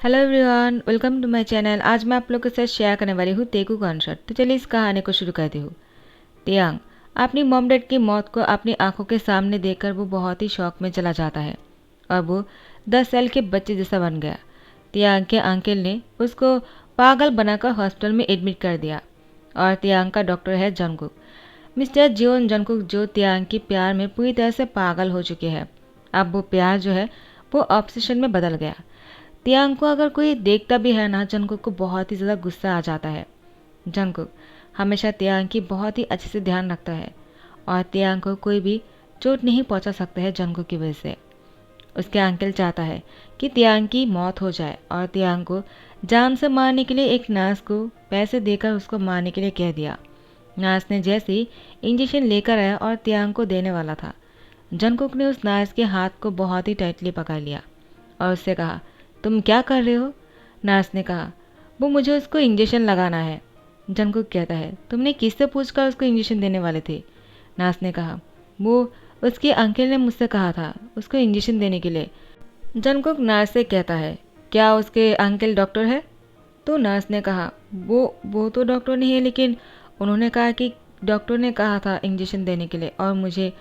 Hello everyone, welcome to my channel. आज मैं आप लोग के साथ शेयर करने वाली हूँ तेगू कॉन्सर्ट। तो चलिए इस कहानी को शुरू करती हूँ। तियांग अपनी मॉम डैड की मौत को अपनी आंखों के सामने देखकर वो बहुत ही शौक में चला जाता है और वो 10 साल के बच्चे जैसा बन गया। तियांग के अंकल ने उसको पागल बनाकर हॉस्पिटल में एडमिट कर दिया और तियांग का डॉक्टर है जंगकुक, मिस्टर जियोन जंगकुक, जो तियांग की प्यार में पूरी तरह से पागल हो चुके हैं। अब वो प्यार जो है वो ऑब्सेशन में बदल गया। तियांग को अगर कोई देखता भी है ना, जंगकुक को बहुत ही ज़्यादा गुस्सा आ जाता है। जंगकुक हमेशा तियांग की बहुत ही अच्छे से ध्यान रखता है और तियांग को कोई भी चोट नहीं पहुंचा सकता है जंगकुक की वजह से। उसके अंकल चाहता है कि तियांग की मौत हो जाए और तियांग को जान से मारने के लिए एक नर्स को पैसे देकर उसको मारने के लिए कह दिया। नर्स ने जैसे ही इंजेक्शन लेकर आया और तियांग को देने वाला था, जंगकुक ने उस नर्स के हाथ को बहुत ही टाइटली पकड़ लिया और उससे कहा, तुम क्या कर रहे हो? नर्स ने कहा, वो मुझे उसको इंजेक्शन लगाना है। जंगकुक कहता है, तुमने किससे पूछकर उसको इंजेक्शन देने वाले थे? नर्स ने कहा, वो उसके अंकल ने मुझसे कहा था उसको इंजेक्शन देने के लिए। जंगकुक नर्स से कहता है, क्या उसके अंकल डॉक्टर है? तो नर्स ने कहा, वो तो डॉक्टर नहीं है, लेकिन उन्होंने कहा कि डॉक्टर ने कहा था इंजेक्शन देने के लिए और मुझे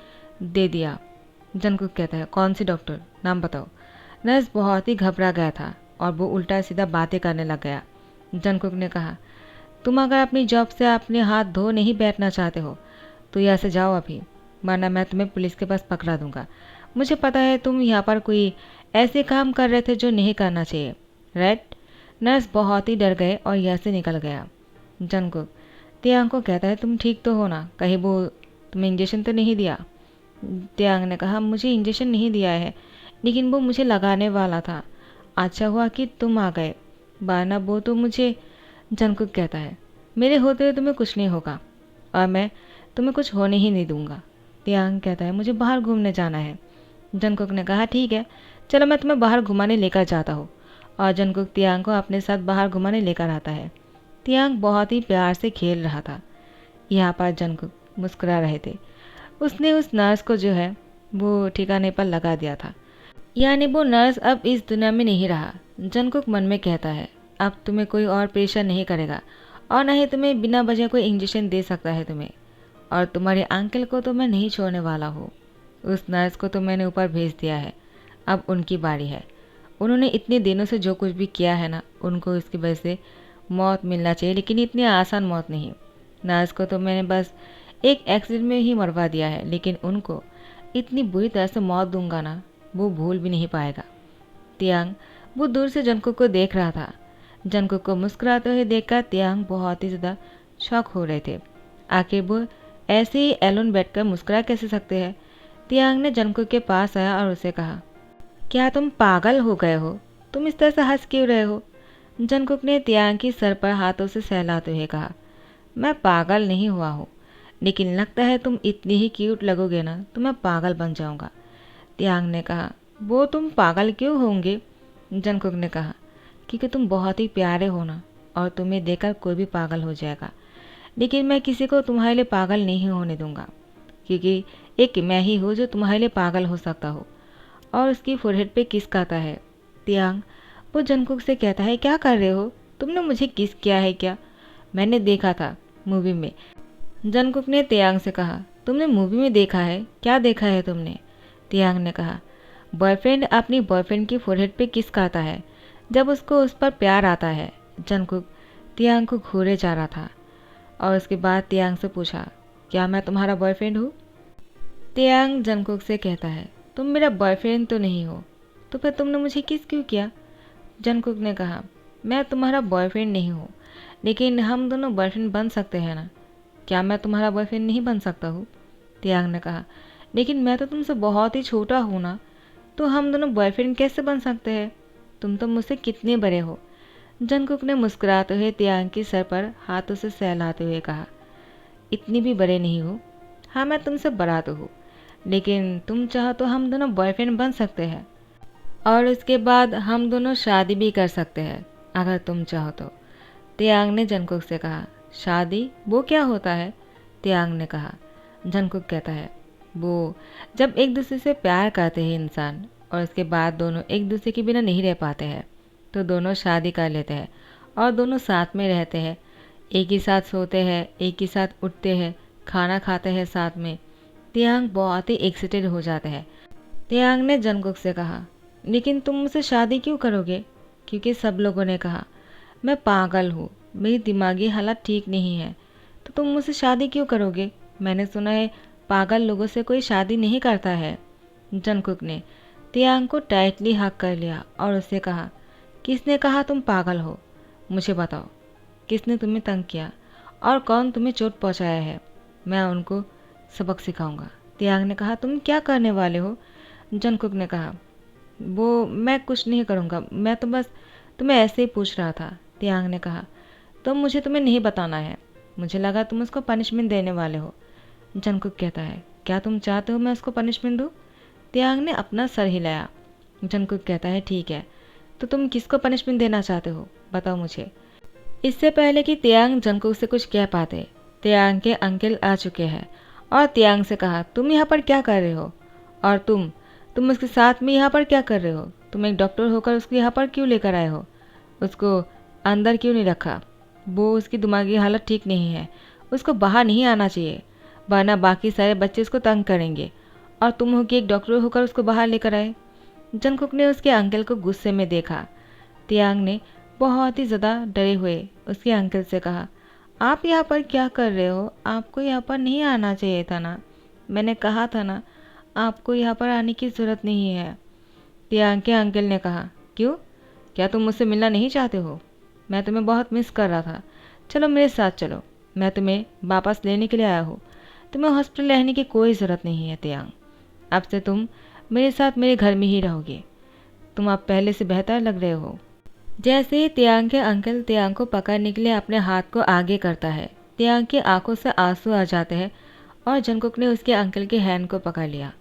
दे दिया। जंगकुक कहता है, कौन सी डॉक्टर, नाम बताओ। नर्स बहुत ही घबरा गया था और वो उल्टा सीधा बातें करने लग गया। जंगकुक ने कहा, तुम अगर अपनी जॉब से अपने हाथ धो नहीं बैठना चाहते हो तो यहाँ से जाओ अभी, वरना मैं तुम्हें पुलिस के पास पकड़ा दूंगा। मुझे पता है तुम यहाँ पर कोई ऐसे काम कर रहे थे जो नहीं करना चाहिए, राइट? नर्स बहुत ही डर गए और यहाँ से निकल गया। जंगकुक तियांग को कहता है, तुम ठीक तो हो ना? कहीं वो तुम्हें इंजेक्शन तो नहीं दिया? तियांग ने कहा, मुझे इंजेक्शन नहीं दिया है, लेकिन वो मुझे लगाने वाला था। अच्छा हुआ कि तुम आ गए, वरना वो तो मुझे। जंगकुक कहता है, मेरे होते हुए तुम्हें कुछ नहीं होगा और मैं तुम्हें कुछ होने ही नहीं दूंगा। तियांग कहता है, मुझे बाहर घूमने जाना है। जंगकुक ने कहा, ठीक है, चलो मैं तुम्हें बाहर घुमाने लेकर जाता हूँ। और जंगकुक तियांग को अपने साथ बाहर घुमाने लेकर आता है। तियांग बहुत ही प्यार से खेल रहा था। यहाँ पर जंगकुक मुस्कुरा रहे थे। उसने उस नर्स को जो है वो ठिकाने पर लगा दिया था, यानी वो नर्स अब इस दुनिया में नहीं रहा। जंगकुक मन में कहता है, अब तुम्हें कोई और परेशान नहीं करेगा और न ही तुम्हें बिना वजह कोई इंजेक्शन दे सकता है तुम्हें। और तुम्हारे अंकल को तो मैं नहीं छोड़ने वाला हूँ। उस नर्स को तो मैंने ऊपर भेज दिया है, अब उनकी बारी है। उन्होंने इतने दिनों से जो कुछ भी किया है ना, उनको इसकी वजह से मौत मिलना चाहिए, लेकिन इतनी आसान मौत नहीं। नर्स को तो मैंने बस एक एक्सीडेंट में ही मरवा दिया है, लेकिन उनको इतनी बुरी तरह से मौत दूंगा ना, वो भूल भी नहीं पाएगा। तियांग वो दूर से जंगकुक को देख रहा था। जंगकुक को मुस्कुराते हुए देखकर तियांग बहुत ही ज़्यादा शॉक हो रहे थे। आखिर वो ऐसे ही एलोन बैठकर मुस्कुरा कैसे सकते हैं? तियांग ने जंगकुक के पास आया और उसे कहा, क्या तुम पागल हो गए हो? तुम इस तरह से हंस क्यों रहे हो? जंगकुक ने तियांग की सर पर हाथों से सहलाते हुए कहा, मैं पागल नहीं हुआ हूँ, लेकिन लगता है तुम इतनी ही क्यूट लगोगे ना तो मैं पागल बन जाऊंगा। तियांग ने कहा, वो तुम पागल क्यों होंगे? जंगकुक ने कहा, क्योंकि तुम बहुत ही प्यारे हो ना, और तुम्हें देखकर कोई भी पागल हो जाएगा। लेकिन मैं किसी को तुम्हारे लिए पागल नहीं होने दूंगा, क्योंकि एक मैं ही हूँ जो तुम्हारे लिए पागल हो सकता हो। और उसकी फोरहेड पे किस करता है। तियांग वो जंगकुक से कहता है, क्या कर रहे हो? तुमने मुझे किस किया है क्या? मैंने देखा था मूवी में। जंगकुक ने तियांग से कहा, तुमने मूवी में देखा है? क्या देखा है तुमने? तियांग ने कहा, बॉयफ्रेंड अपनी बॉयफ्रेंड की फोरहेड पे किस करता है जब उसको उस पर प्यार आता है। जंगकुक तियांग को घूरे जा रहा था और उसके बाद तियांग से पूछा, क्या मैं तुम्हारा बॉयफ्रेंड हूँ? तियांग जंगकुक से कहता है, तुम मेरा बॉयफ्रेंड तो नहीं हो, तो फिर तुमने मुझे किस क्यों किया? जंगकुक ने कहा, मैं तुम्हारा बॉयफ्रेंड नहीं हूँ, लेकिन हम दोनों बॉयफ्रेंड बन सकते हैं ना। क्या मैं तुम्हारा बॉयफ्रेंड नहीं बन सकता हूँ? तियांग ने कहा, लेकिन मैं तो तुमसे बहुत ही छोटा हूँ ना, तो हम दोनों बॉयफ्रेंड कैसे बन सकते हैं? तुम तो मुझसे कितने बड़े हो। जंगकुक ने मुस्कुराते हुए तियांग के सर पर हाथों से सहलाते हुए कहा, इतनी भी बड़े नहीं हो। हाँ, मैं तुमसे बड़ा तो हूँ, लेकिन तुम चाहो तो हम दोनों बॉयफ्रेंड बन सकते हैं और उसके बाद हम दोनों शादी भी कर सकते हैं, अगर तुम चाहो तो। तियांग ने जंगकुक से कहा, शादी वो क्या होता है? तियांग ने कहा। जंगकुक कहता है, वो जब एक दूसरे से प्यार करते हैं इंसान और उसके बाद दोनों एक दूसरे के बिना नहीं रह पाते हैं, तो दोनों शादी कर लेते हैं और दोनों साथ में रहते हैं, एक ही साथ सोते हैं, एक ही साथ उठते हैं, खाना खाते हैं साथ में। तियांग बहुत ही एक्साइटेड हो जाते हैं। तियांग ने जंगकुक से कहा, लेकिन तुम मुझसे शादी क्यों करोगे? क्योंकि सब लोगों ने कहा मैं पागल हूँ, मेरी दिमागी हालत ठीक नहीं है, तो तुम मुझसे शादी क्यों करोगे? मैंने सुना है पागल लोगों से कोई शादी नहीं करता है। जंगकुक ने तियांग को टाइटली हक कर लिया और उससे कहा, किसने कहा तुम पागल हो? मुझे बताओ, किसने तुम्हें तंग किया और कौन तुम्हें चोट पहुंचाया है? मैं उनको सबक सिखाऊंगा। तियांग ने कहा, तुम क्या करने वाले हो? जंगकुक ने कहा, वो मैं कुछ नहीं करूँगा, मैं तो बस तुम्हें ऐसे ही पूछ रहा था। तियांग ने कहा, तो मुझे तुम्हें नहीं बताना है, मुझे लगा तुम उसको पनिशमेंट देने वाले हो। जंगकुक कहता है, क्या तुम चाहते हो मैं उसको पनिशमेंट दूँ? तियांग ने अपना सर हिलाया। जंगकुक कहता है, ठीक है, तो तुम किसको पनिशमेंट देना चाहते हो, बताओ मुझे। इससे पहले कि तियांग जंगकुक से कुछ कह पाते, तियांग के अंकल आ चुके हैं और तियांग से कहा, तुम यहाँ पर क्या कर रहे हो? और तुम उसके साथ में यहाँ पर क्या कर रहे हो? तुम एक डॉक्टर होकर उसको यहाँ पर क्यों लेकर आए हो? उसको अंदर क्यों नहीं रखा? वो उसकी दिमागी हालत ठीक नहीं है, उसको बाहर नहीं आना चाहिए, वरना बाकी सारे बच्चे उसको तंग करेंगे और तुम हो कि एक डॉक्टर होकर उसको बाहर लेकर आए। जंगकुक ने उसके अंकल को गुस्से में देखा। तियांग ने बहुत ही ज़्यादा डरे हुए उसके अंकल से कहा, आप यहाँ पर क्या कर रहे हो? आपको यहाँ पर नहीं आना चाहिए था ना, मैंने कहा था ना, आपको यहाँ पर आने की ज़रूरत नहीं है। तियांग के अंकल ने कहा, क्यों? क्या तुम मुझसे मिलना नहीं चाहते हो? मैं तुम्हें बहुत मिस कर रहा था, चलो मेरे साथ चलो, मैं तुम्हें वापस लेने के लिए आया हूँ। तुम्हें हॉस्पिटल रहने की कोई ज़रूरत नहीं है तियांग, अब से तुम मेरे साथ मेरे घर में ही रहोगे, तुम अब पहले से बेहतर लग रहे हो। जैसे ही तियांग के अंकल तियांग को पकड़ने के लिए अपने हाथ को आगे करता है, तियांग की आंखों से आंसू आ जाते हैं और जंगकुक ने उसके अंकल के हैंड को पकड़ लिया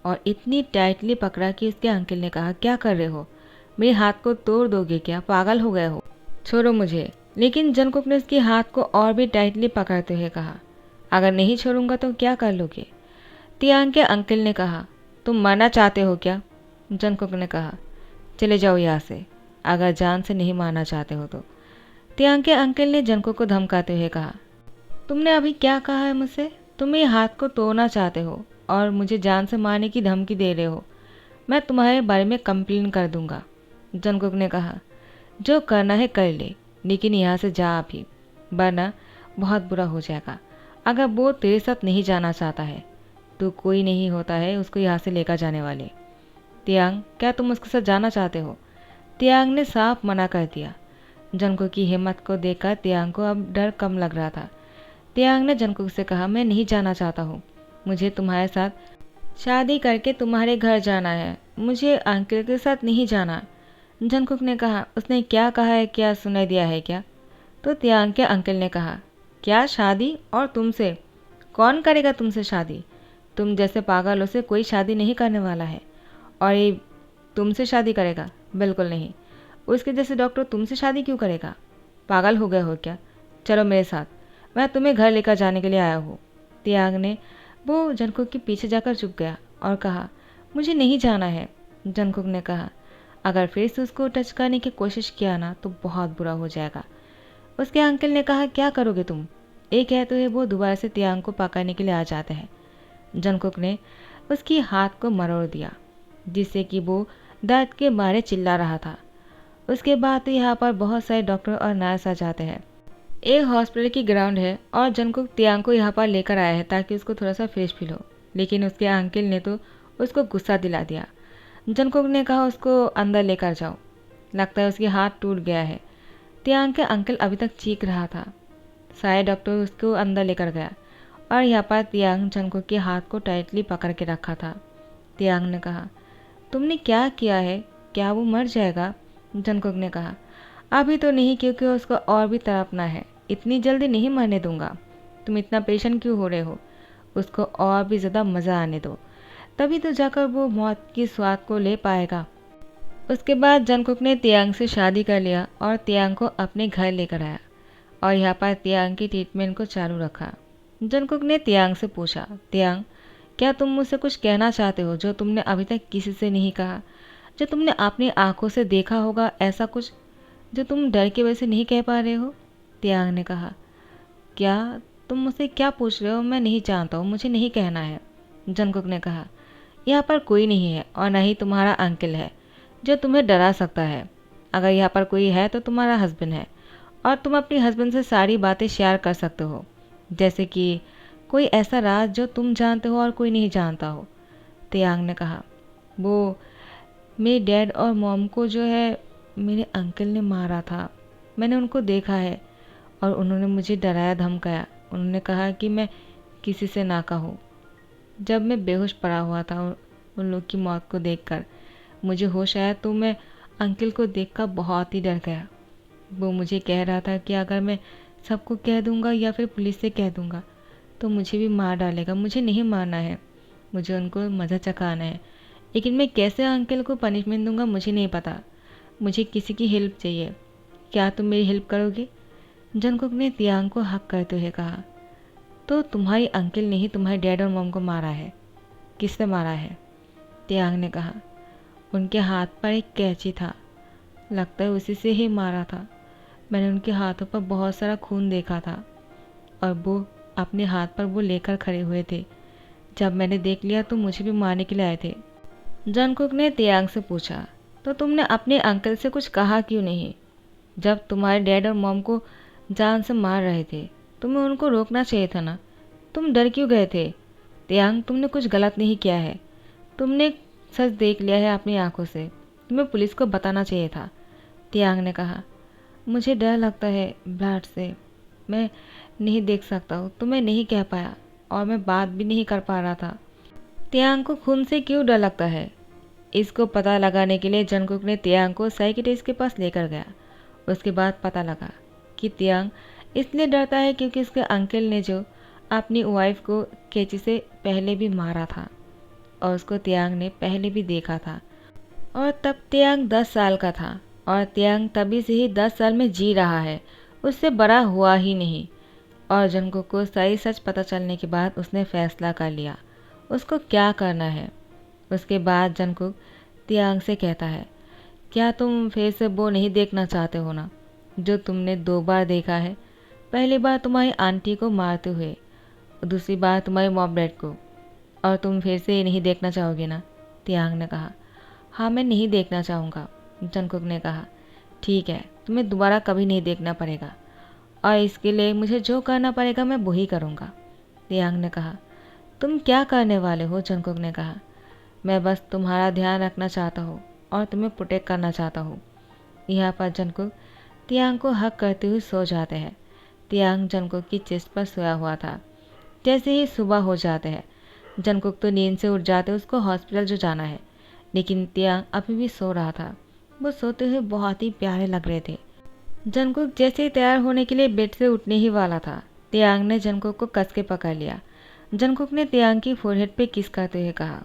और इतनी टाइटली पकड़ा कि उसके अंकल ने कहा, क्या कर रहे हो? मेरे हाथ को तोड़ दोगे क्या? पागल हो गए हो? छोड़ो मुझे। लेकिन जंगकुक ने उसके हाथ को और भी टाइटली पकड़ते हुए कहा, अगर नहीं छोड़ूंगा तो क्या कर लोगे? तियांग के अंकल ने कहा, तुम मरना चाहते हो क्या? जंगकुक ने कहा, चले जाओ यहाँ से, अगर जान से नहीं मारना चाहते हो तो। तियांग के अंकल ने जंगकुक को धमकाते हुए कहा, तुमने अभी क्या कहा है मुझसे? तुम मेरे हाथ को तोड़ना चाहते हो और मुझे जान से मारने की धमकी दे रहे हो, मैं तुम्हारे बारे में कंप्लेन कर दूंगा। जंगकुक ने कहा, जो करना है कर ले, लेकिन यहाँ से जा अभी, वरना बहुत बुरा हो जाएगा। अगर वो तेरे साथ नहीं जाना चाहता है तो कोई नहीं होता है उसको यहाँ से लेकर जाने वाले। तियांग, क्या तुम उसके साथ जाना चाहते हो? तियांग ने साफ मना कर दिया। जंगकुक की हिम्मत को देखकर तियांग को अब डर कम लग रहा था। तियांग ने जंगकुक से कहा, मैं नहीं जाना चाहता हूँ, मुझे तुम्हारे साथ शादी करके तुम्हारे घर जाना है, मुझे अंकल के साथ नहीं जाना। जंगकुक ने कहा, उसने क्या कहा है, क्या सुनाई दिया है क्या? तो तियांग के अंकल ने कहा, क्या शादी? और तुमसे? कौन करेगा तुमसे शादी? तुम जैसे पागलों से कोई शादी नहीं करने वाला है। और ये तुमसे शादी करेगा? बिल्कुल नहीं। उसके जैसे डॉक्टर तुमसे शादी क्यों करेगा? पागल हो गए हो क्या? चलो मेरे साथ, मैं तुम्हें घर लेकर जाने के लिए आया हूँ। तियांग ने वो जंगकुक के पीछे जाकर चुप गया और कहा, मुझे नहीं जाना है। जंगकुक ने कहा, अगर फिर से उसको टच करने की कोशिश किया ना तो बहुत बुरा हो जाएगा। उसके अंकल ने कहा, क्या करोगे तुम? एक कहते हुए वो दोबारा से तियांग को पकड़ने के लिए आ जाते हैं। जंगकुक ने उसकी हाथ को मरोड़ दिया, जिससे कि वो दर्द के मारे चिल्ला रहा था। उसके बाद तो यहाँ पर बहुत सारे डॉक्टर और नर्स आ जाते हैं। एक हॉस्पिटल की ग्राउंड है और जंगकुक तियांग को यहाँ पर लेकर आया है ताकि उसको थोड़ा सा फ्रेश फील हो, लेकिन उसके अंकल ने तो उसको गुस्सा दिला दिया। जंगकुक ने कहा, उसको अंदर लेकर जाओ, लगता है उसके हाथ टूट गया है। तियांग के अंकल अभी तक चीख रहा था। सारे डॉक्टर उसको अंदर लेकर गया और यहाँ पर तियांग जंगकुक के हाथ को टाइटली पकड़ के रखा था। तियांग ने कहा, तुमने क्या किया है? क्या वो मर जाएगा? जंगकुक ने कहा, अभी तो नहीं, क्योंकि उसको और भी तड़पना है, इतनी जल्दी नहीं मरने दूंगा। तुम इतना पेशेंट क्यों हो रहे हो? उसको और भी ज़्यादा मज़ा आने दो, तभी तो जाकर वो मौत की स्वाद को ले पाएगा। उसके बाद जंगकुक ने तियांग से शादी कर लिया और तियांग को अपने घर लेकर आया और यहाँ पर तियांग की ट्रीटमेंट को चालू रखा। जंगकुक ने तियांग से पूछा, तियांग, क्या तुम मुझसे कुछ कहना चाहते हो जो तुमने अभी तक किसी से नहीं कहा, जो तुमने अपनी आंखों से देखा होगा, ऐसा कुछ जो तुम डर की वजह से नहीं कह पा रहे हो? तियांग ने कहा। क्या? तुम मुझसे क्या पूछ रहे हो? मैं नहीं जानता हूँ, मुझे नहीं कहना है। जंगकुक ने कहा। यहाँ पर कोई नहीं है और न ही तुम्हारा अंकल है जो तुम्हें डरा सकता है। अगर यहाँ पर कोई है तो तुम्हारा हस्बैंड है, और तुम अपने हस्बैंड से सारी बातें शेयर कर सकते हो, जैसे कि कोई ऐसा राज जो तुम जानते हो और कोई नहीं जानता हो। तियांग ने कहा। वो मेरे डैड और मॉम को जो है मेरे अंकल ने मारा था। मैंने उनको देखा है और उन्होंने मुझे डराया धमकाया। उन्होंने कहा कि मैं किसी से ना कहूँ। जब मैं बेहोश पड़ा हुआ था उन लोग की मौत को देखकर, मुझे होश आया तो मैं अंकल को देखकर बहुत ही डर गया। वो मुझे कह रहा था कि अगर मैं सबको कह दूंगा या फिर पुलिस से कह दूंगा तो मुझे भी मार डालेगा। मुझे नहीं मारना है, मुझे उनको मज़ा चखाना है, लेकिन मैं कैसे अंकल को पनिशमेंट दूंगा मुझे नहीं पता। मुझे किसी की हेल्प चाहिए, क्या तुम मेरी हेल्प करोगे? जंगकुक ने तियांग को हक करते हुए कहा। तो तुम्हारी अंकल ने ही तुम्हारे डैड और मॉम को मारा है? किसने मारा है? तियांग ने कहा। उनके हाथ पर एक कैंची था, लगता है उसी से ही मारा था। मैंने उनके हाथों पर बहुत सारा खून देखा था और वो अपने हाथ पर वो लेकर खड़े हुए थे। जब मैंने देख लिया तो मुझे भी मारने के लिए आए थे। जंगकुक ने तियांग से पूछा। तो तुमने अपने अंकल से कुछ कहा क्यों नहीं? जब तुम्हारे डैड और मॉम को जान से मार रहे थे तुम्हें उनको रोकना चाहिए था ना। तुम डर क्यों गए थे? तियांग, तुमने कुछ गलत नहीं किया है। तुमने सच देख लिया है अपनी आंखों से। तुम्हें पुलिस को बताना चाहिए था। तियांग ने कहा। मुझे डर लगता है ब्लड से, मैं नहीं देख सकता हूँ तो मैं नहीं कह पाया और मैं बात भी नहीं कर पा रहा था। तियांग को खून से क्यों डर लगता है? इसको पता लगाने के लिए जंगकुक ने तियांग को साइकियाट्रिस्ट के पास लेकर गया। उसके बाद पता लगा कि तियांग इसलिए डरता है क्योंकि उसके अंकल ने जो अपनी वाइफ को कैंची से पहले भी मारा था और उसको तियांग ने पहले भी देखा था। और तब तियांग 10 साल का था और तियांग तभी से ही 10 साल में जी रहा है, उससे बड़ा हुआ ही नहीं। और जंगकुक को सही सच पता चलने के बाद उसने फैसला कर लिया उसको क्या करना है। उसके बाद जंगकुक तियांग से कहता है, क्या तुम फिर से वो नहीं देखना चाहते हो ना जो तुमने 2 बार देखा है? पहली बार तुम्हारी आंटी को मारते हुए, दूसरी बार तुम्हारे मॉम डैड को, और तुम फिर से ये नहीं देखना चाहोगे ना? तियांग ने कहा। हाँ, मैं नहीं देखना चाहूँगा। जंगकुक ने कहा। ठीक है, तुम्हें दोबारा कभी नहीं देखना पड़ेगा और इसके लिए मुझे जो करना पड़ेगा मैं वही करूँगा। तियांग ने कहा। तुम क्या करने वाले हो? जंगकुक ने कहा। मैं बस तुम्हारा ध्यान रखना चाहता हूँ और तुम्हें प्रोटेक्ट करना चाहता हूँ। यहाँ पर जंगकुक तियांग को हक करते हुए सो जाते हैं। तियांग जंगकुक की चेस्ट पर सोया हुआ था। जैसे ही सुबह हो जाते हैं जंगकुक तो नींद से उठ जाते, उसको हॉस्पिटल जो जाना है, लेकिन तियांग अभी भी सो रहा था। वो सोते हुए बहुत ही प्यारे लग रहे थे। जंगकुक जैसे ही तैयार होने के लिए बेड से उठने ही वाला था, तियांग ने जंगकुक को कस के पकड़ लिया। जंगकुक ने तियांग की फोरहेड पे किस करते हुए कहा,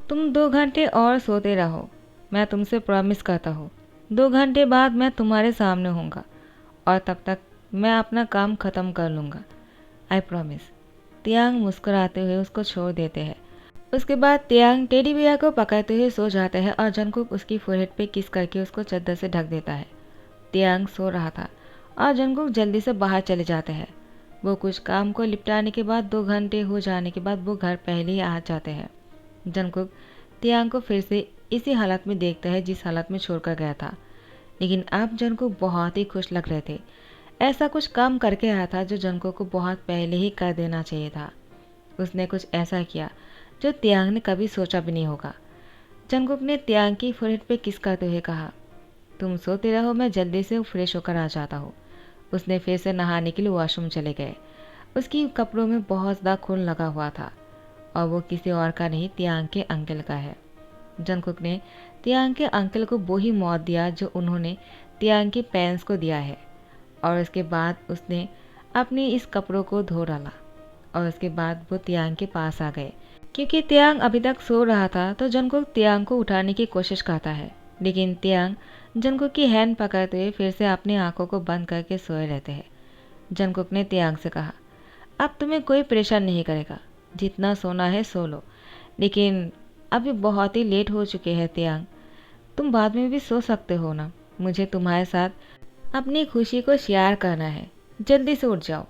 तुम 2 घंटे और सोते रहो, मैं तुमसे प्रॉमिस करता हूँ 2 घंटे बाद मैं तुम्हारे सामने होऊंगा और तब तक मैं अपना काम ख़त्म कर लूँगा। I promise. तियांग मुस्कुराते हुए उसको छोड़ देते हैं। उसके बाद तियांग टेडी बियर को पकड़ते हुए सो जाते हैं और जंगकुक उसकी फोरहेड पे किस करके उसको चादर से ढक देता है। तियांग सो रहा था और जंगकुक जल्दी से बाहर चले जाते हैं। वो कुछ काम को निपटाने के बाद 2 घंटे हो जाने के बाद वो घर पहले ही आ जाते हैं। जंगकुक तियांग को फिर से इसी हालत में देखता है जिस हालत में छोड़कर गया था, लेकिन अब जंगकुक बहुत ही खुश लग रहे थे। ऐसा कुछ काम करके आया था जो जंगकुक को बहुत पहले ही कर देना चाहिए था। उसने कुछ ऐसा किया जो तियांग ने कभी सोचा भी नहीं होगा। जंगकुक ने तियांग की फोरहेड पे किस करते हुए कहा, तुम सोते रहो, मैं जल्दी से फ्रेश होकर आ जाता हूँ। उसने फिर से नहाने के लिए वॉशरूम चले गए। उसकी कपड़ों में बहुत ज़्यादा खून लगा हुआ था और वो किसी और का नहीं, तियांग के अंकल का है। जंगकुक ने तियांग के अंकल को वो ही मौत दिया जो उन्होंने तियांग के पेरेंट्स को दिया है। और उसके बाद उसने अपने इस कपड़ों को धो डाला और उसके बाद वो तियांग के पास आ गए। क्योंकि तियांग अभी तक सो रहा था तो जंगकुक तियांग को उठाने की कोशिश करता है, लेकिन तियांग जंगकुक की हैंड पकड़ते हुए फिर से अपनी आंखों को बंद करके सोए रहते हैं। जंगकुक ने तियांग से कहा, अब तुम्हें कोई परेशान नहीं करेगा, जितना सोना है सो लो, लेकिन अभी बहुत ही लेट हो चुके हैं तियांग, तुम बाद में भी सो सकते हो ना। मुझे तुम्हारे साथ अपनी खुशी को शेयर करना है, जल्दी से उठ जाओ।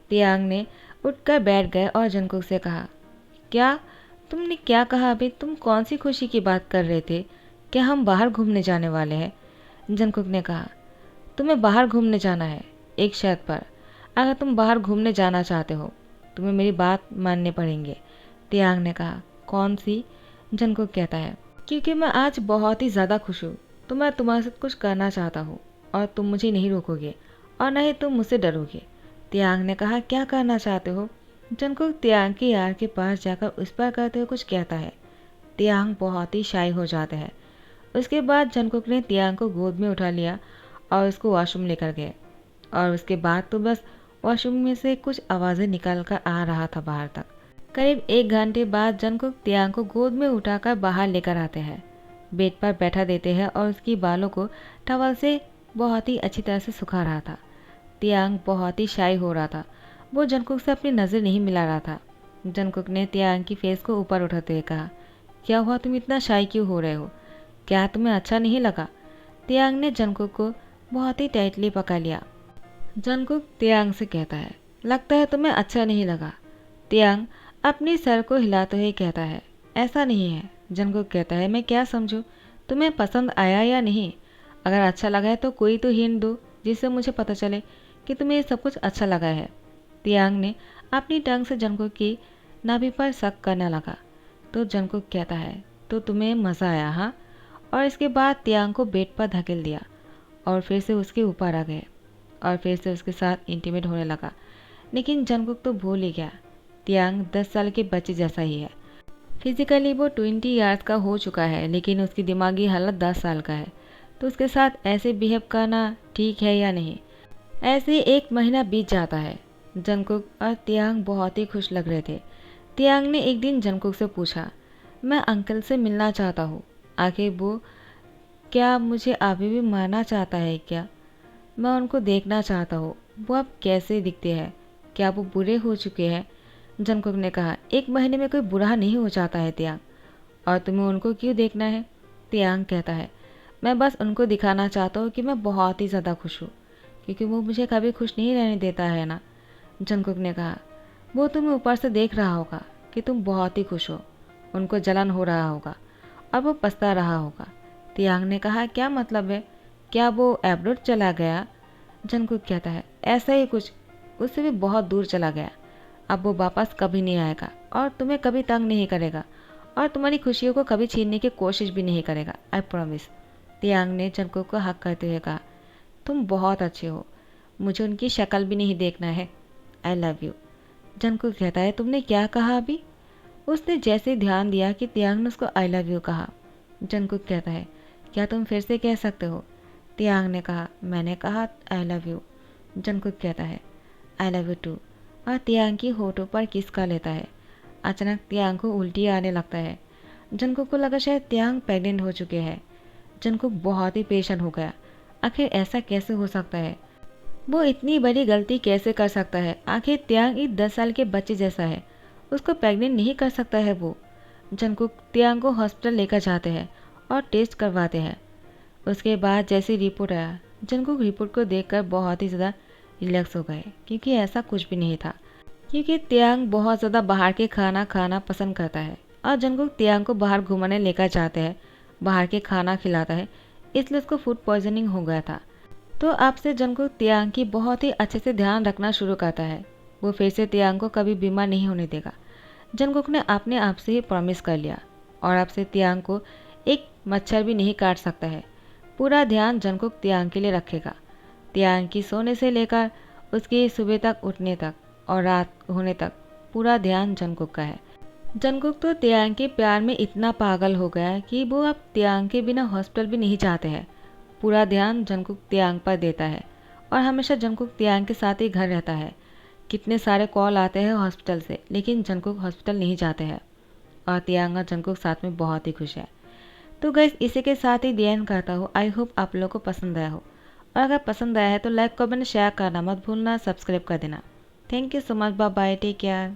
तियांग ने उठकर बैठ गए और जंगकुक से कहा, क्या? तुमने क्या कहा अभी? तुम कौन सी खुशी की बात कर रहे थे? क्या हम बाहर घूमने जाने वाले हैं? जंगकुक ने कहा, तुम्हें बाहर घूमने जाना है, एक शर्त पर। अगर तुम बाहर घूमने जाना चाहते हो तुम्हें मेरी बात माननी पड़ेंगे। तियांग ने कहा, कौन सी? जंगकुक कहता है, क्योंकि मैं आज बहुत ही ज़्यादा खुश हूँ, तो मैं तुम्हारे साथ कुछ करना चाहता हूँ और तुम मुझे नहीं रोकोगे और न ही तुम मुझसे डरोगे। तियांग ने कहा, क्या करना चाहते हो? जंगकुक तियांग की यार के पास जाकर उस पर करते हुए कुछ कहता है। तियांग बहुत ही शाई हो जाते हैं। उसके बाद जंगकुक ने तियांग को गोद में उठा लिया और उसको वॉशरूम लेकर गए और उसके बाद तो बस वॉशरूम में से कुछ आवाज़ें निकल कर आ रहा था बाहर तक। करीब 1 घंटे बाद जंगकुक तियांग को गोद में उठाकर बाहर लेकर आते हैं, बेड पर बैठा देते हैं और उसकी बालों को टवल से बहुत ही अच्छी तरह से सुखा रहा था। तियांग बहुत ही शाई हो रहा था, वो जंगकुक से अपनी नज़र नहीं मिला रहा था। जंगकुक ने तियांग की फेस को ऊपर उठाते हुए कहा, क्या हुआ, तुम इतना शाई क्यों हो रहे हो? क्या तुम्हें अच्छा नहीं लगा? तियांग ने जंगकुक को बहुत ही टाइटली पकड़ लिया। जंगकुक तियांग से कहता है, लगता है तुम्हें अच्छा नहीं लगा। तियांग अपनी सर को हिलाते हुए कहता है, ऐसा नहीं है। जंगकुक कहता है, मैं क्या समझूं, तुम्हें पसंद आया या नहीं? अगर अच्छा लगा है तो कोई तो हिंट दो जिससे मुझे पता चले कि तुम्हें ये सब कुछ अच्छा लगा है। तियांग ने अपनी टंग से जंगकुक की नाभि पर शक करने लगा तो जंगकुक कहता है, तो तुम्हें मज़ा आया हाँ? और इसके बाद तियांग को बेड पर धकेल दिया और फिर से उसके ऊपर आ गए और फिर से उसके साथ इंटीमेट होने लगा। लेकिन जंगकुक तो भूल ही गया, तियांग 10 साल के बच्चे जैसा ही है। फिजिकली वो 20 ईयर्स का हो चुका है लेकिन उसकी दिमागी हालत 10 साल का है, तो उसके साथ ऐसे बिहेव करना ठीक है या नहीं? ऐसे 1 महीना बीत जाता है। जंगकुक और तियांग बहुत ही खुश लग रहे थे। तियांग ने एक दिन जंगकुक से पूछा, मैं अंकल से मिलना चाहता हूँ, आखिर वो क्या मुझे अभी भी मारना चाहता है क्या? मैं उनको देखना चाहता हूँ, वो अब कैसे दिखते हैं, क्या वो बुरे हो चुके हैं? जंगकुक ने कहा, 1 महीने में कोई बुरा नहीं हो जाता है तियांग, और तुम्हें उनको क्यों देखना है? तियांग कहता है, मैं बस उनको दिखाना चाहता हूँ कि मैं बहुत ही ज़्यादा खुश हूँ, क्योंकि वो मुझे कभी खुश नहीं रहने देता है ना। जंगकुक ने कहा, वो तुम्हें ऊपर से देख रहा होगा कि तुम बहुत ही खुश हो, उनको जलन हो रहा होगा और वो पछता रहा होगा। तियांग ने कहा, क्या मतलब है? क्या वो एब्रोड चला गया? जंगकुक कहता है, ऐसा ही कुछ, उससे भी बहुत दूर चला गया। अब वो वापस कभी नहीं आएगा और तुम्हें कभी तंग नहीं करेगा और तुम्हारी खुशियों को कभी छीनने की कोशिश भी नहीं करेगा, आई प्रॉमिस। तियांग ने जंगकुक को हक करते हुए कहा, तुम बहुत अच्छे हो, मुझे उनकी शक्ल भी नहीं देखना है, आई लव यू। जंगकुक कहता है, तुमने क्या कहा अभी? उसने जैसे ध्यान दिया कि तियांग ने उसको आई लव यू कहा। जंगकुक कहता है, क्या तुम फिर से कह सकते हो? तियांग ने कहा, मैंने कहा आई लव यू। जंगकुक कहता है, आई लव यू टू, और तियांग की होठों पर किस का लेता है। अचानक तियांग को उल्टी आने लगता है। जंगकुक को लगा शायद तियांग प्रेग्नेंट हो चुके हैं। जंगकुक बहुत ही परेशान हो गया, आखिर ऐसा कैसे हो सकता है? वो इतनी बड़ी गलती कैसे कर सकता है? आखिर तियांग एक 10 साल के बच्चे जैसा है, उसको प्रेग्नेंट नहीं कर सकता है वो। जंगकुक तियांग को हॉस्पिटल लेकर जाते हैं और टेस्ट करवाते हैं। उसके बाद जैसी रिपोर्ट आया, जंगकुक रिपोर्ट को देखकर बहुत ही ज़्यादा रिलैक्स हो गए, क्योंकि ऐसा कुछ भी नहीं था। क्योंकि तियांग बहुत ज़्यादा बाहर के खाना खाना पसंद करता है और जंगकुक तियांग को बाहर घुमाने लेकर जाते हैं, बाहर के खाना खिलाता है, इसलिए उसको फूड पॉइजनिंग हो गया था। तो अब से जंगकुक तियांग की बहुत ही अच्छे से ध्यान रखना शुरू करता है। वो फिर से तियांग को कभी बीमार नहीं होने देगा। जंगकुक ने अपने आप से ही प्रॉमिस कर लिया और अब से तियांग को एक मच्छर भी नहीं काट सकता है। पूरा ध्यान जंगकुक तियांग के लिए रखेगा। तियांग की सोने से लेकर उसकी सुबह तक उठने तक और रात होने तक पूरा ध्यान जंगकुक का है। जंगकुक तो तियांग के प्यार में इतना पागल हो गया कि वो अब तियांग के बिना हॉस्पिटल भी नहीं जाते हैं। पूरा ध्यान जंगकुक तियांग पर देता है और हमेशा जंगकुक तियांग के साथ ही घर रहता है। कितने सारे कॉल आते हैं हॉस्पिटल से, लेकिन जंगकुक हॉस्पिटल नहीं जाते हैं और तियांग और जंगकुक साथ में बहुत ही खुश है। तो गाइस, इसी के साथ ही दी एंड करता हूँ। आई होप आप लोगों को पसंद आया हो, और अगर पसंद आया है तो लाइक कमेंट शेयर करना मत भूलना, सब्सक्राइब कर देना। Thank you so much, bye bye, take care.